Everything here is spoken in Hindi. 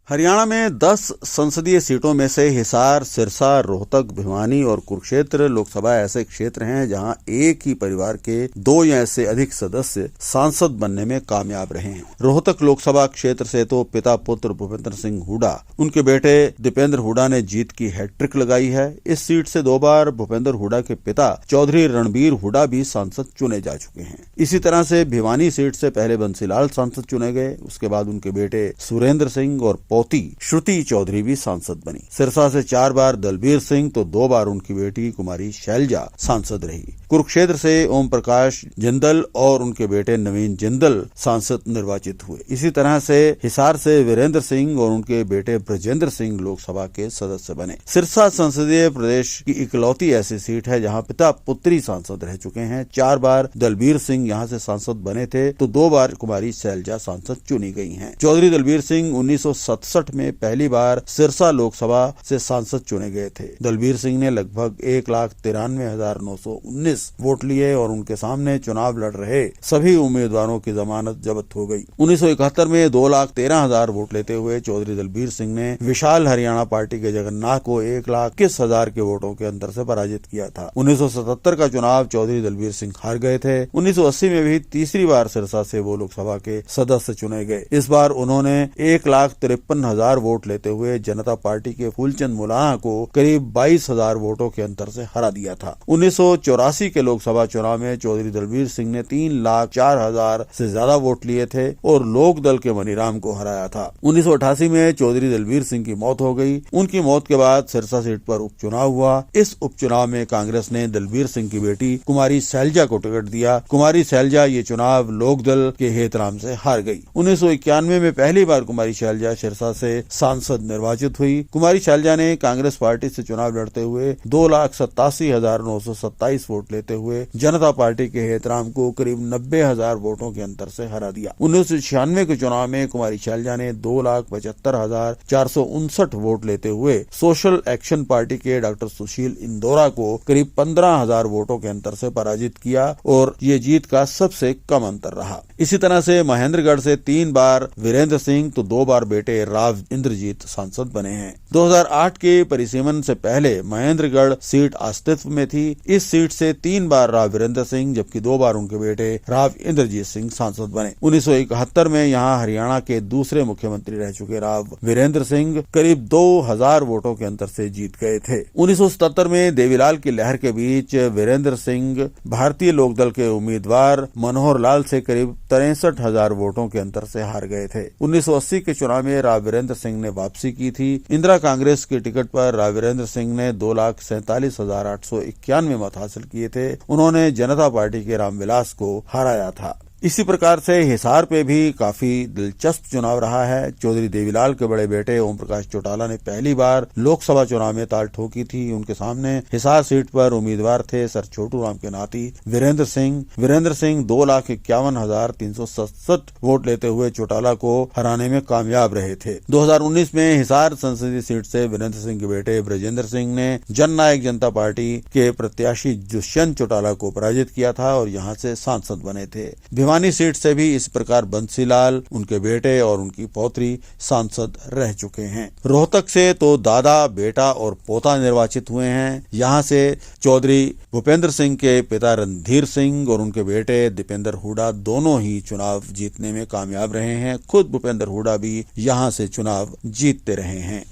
हरियाणा में 10 संसदीय सीटों में से हिसार, सिरसा, रोहतक, भिवानी और कुरुक्षेत्र लोकसभा ऐसे क्षेत्र हैं जहां एक ही परिवार के 2 या इससे अधिक सदस्य सांसद बनने में कामयाब रहे हैं। रोहतक लोकसभा क्षेत्र से तो पिता पुत्र भूपेंद्र सिंह हुड्डा, उनके बेटे दीपेंद्र हुड्डा ने जीत की हैट्रिक लगाई है। इस सीट से 2 बार भूपेंद्र हुड्डा के पिता चौधरी रणबीर हुड्डा भी सांसद चुने जा चुके हैं। इसी तरह से भिवानी सीट से पहले बंसीलाल सांसद चुने गए, उसके बाद उनके बेटे सुरेंद्र सिंह और पोती श्रुति चौधरी भी सांसद बनी। सिरसा से 4 बार दलबीर सिंह तो 2 बार उनकी बेटी कुमारी शैलजा सांसद रही। कुरुक्षेत्र से ओम प्रकाश जिंदल और उनके बेटे नवीन जिंदल सांसद निर्वाचित हुए। इसी तरह से हिसार से वीरेंद्र सिंह और उनके बेटे ब्रजेंद्र सिंह लोकसभा के सदस्य बने। सिरसा संसदीय प्रदेश की इकलौती ऐसी सीट है जहां पिता पुत्री सांसद रह चुके हैं। 4 बार दलबीर सिंह यहां से सांसद बने थे तो 2 बार कुमारी शैलजा सांसद चुनी गई हैं। चौधरी दलबीर सिंह 1967 में पहली बार सिरसा लोकसभा से सांसद चुने गए थे। दलबीर सिंह ने लगभग 1,93,919 वोट लिए और उनके सामने चुनाव लड़ रहे सभी उम्मीदवारों की जमानत जब्त हो गई। 1971 में 2,13,000 वोट लेते हुए चौधरी दलबीर सिंह ने विशाल हरियाणा पार्टी के जगन्नाथ को 1,21,000 के वोटों के अंतर से पराजित किया था। 1977 का चुनाव चौधरी दलबीर सिंह हार गए थे। 1980 में भी तीसरी बार सिरसा से वो लोकसभा के सदस्य चुने गए। इस बार उन्होंने 1,53,000 वोट लेते हुए जनता पार्टी के फूलचंद मुलाना को करीब 22,000 वोटों के अंतर से हरा दिया था। 1984 के लोकसभा चुनाव में चौधरी दलबीर सिंह ने 3,04,000 से ज्यादा वोट लिए थे और लोक दल के मनीराम को हराया था। 1988 में चौधरी दलबीर सिंह की मौत हो गई। उनकी मौत के बाद सिरसा सीट पर उपचुनाव हुआ। इस उपचुनाव में कांग्रेस ने दलबीर सिंह की बेटी कुमारी शैलजा को टिकट दिया। कुमारी शैलजा ये चुनाव लोक दल के हेतराम से हार गई। 1991 में पहली बार कुमारी शैलजा सिरसा से सांसद निर्वाचित हुई। कुमारी शैलजा ने कांग्रेस पार्टी से चुनाव लड़ते हुए 2,87,927 वोट लेते हुए जनता पार्टी के हेतराम को करीब 90,000 वोटों के अंतर से हरा दिया। 1996 के चुनाव में कुमारी शैलजा ने 2,75,459 वोट लेते हुए सोशल एक्शन पार्टी के डॉक्टर सुशील इंदौरा को करीब 15,000 वोटों के अंतर से पराजित किया और ये जीत का सबसे कम अंतर रहा। इसी तरह से महेंद्रगढ़ से 3 बार वीरेंद्र सिंह तो 2 बार बेटे राव इंद्रजीत सांसद बने हैं। 2008 के परिसीमन से पहले महेंद्रगढ़ सीट अस्तित्व में थी। इस सीट से 3 बार राव वीरेंद्र सिंह जबकि 2 बार उनके बेटे राव इंद्रजीत सिंह सांसद बने। 1971 में यहां हरियाणा के दूसरे मुख्यमंत्री रह चुके राव वीरेंद्र सिंह करीब 2,000 वोटों के अंतर से जीत गए थे। 1977 में देवीलाल की लहर के बीच वीरेंद्र सिंह भारतीय लोकदल के उम्मीदवार मनोहर लाल से करीब 63,000 वोटों के अंतर से हार गए थे। 1980 के चुनाव में राव वीरेंद्र सिंह ने वापसी की थी। इंदिरा कांग्रेस के टिकट पर राव वीरेंद्र सिंह ने 2,47,891 मत हासिल किए थे। उन्होंने जनता पार्टी के रामविलास को हराया था। इसी प्रकार से हिसार पे भी काफी दिलचस्प चुनाव रहा है। चौधरी देवीलाल के बड़े बेटे ओम प्रकाश चौटाला ने पहली बार लोकसभा चुनाव में ताल ठोकी थी। उनके सामने हिसार सीट पर उम्मीदवार थे सर छोटू राम के नाती वीरेंद्र सिंह। वीरेंद्र सिंह 2,51,367 वोट लेते हुए चौटाला को हराने में कामयाब रहे थे। 2019 में हिसार संसदीय सीट से वीरेंद्र सिंह के बेटे ब्रजेंद्र सिंह ने जननायक जनता पार्टी के प्रत्याशी दुष्यंत चौटाला को पराजित किया था और यहाँ से सांसद बने थे। भिवानी सीट से भी इस प्रकार बंसीलाल, उनके बेटे और उनकी पौत्री सांसद रह चुके हैं। रोहतक से तो दादा, बेटा और पोता निर्वाचित हुए हैं। यहाँ से चौधरी भूपेंद्र सिंह के पिता रणधीर सिंह और उनके बेटे दीपेंद्र हुड्डा दोनों ही चुनाव जीतने में कामयाब रहे हैं। खुद भूपेंद्र हुड्डा भी यहाँ से चुनाव जीतते रहे हैं।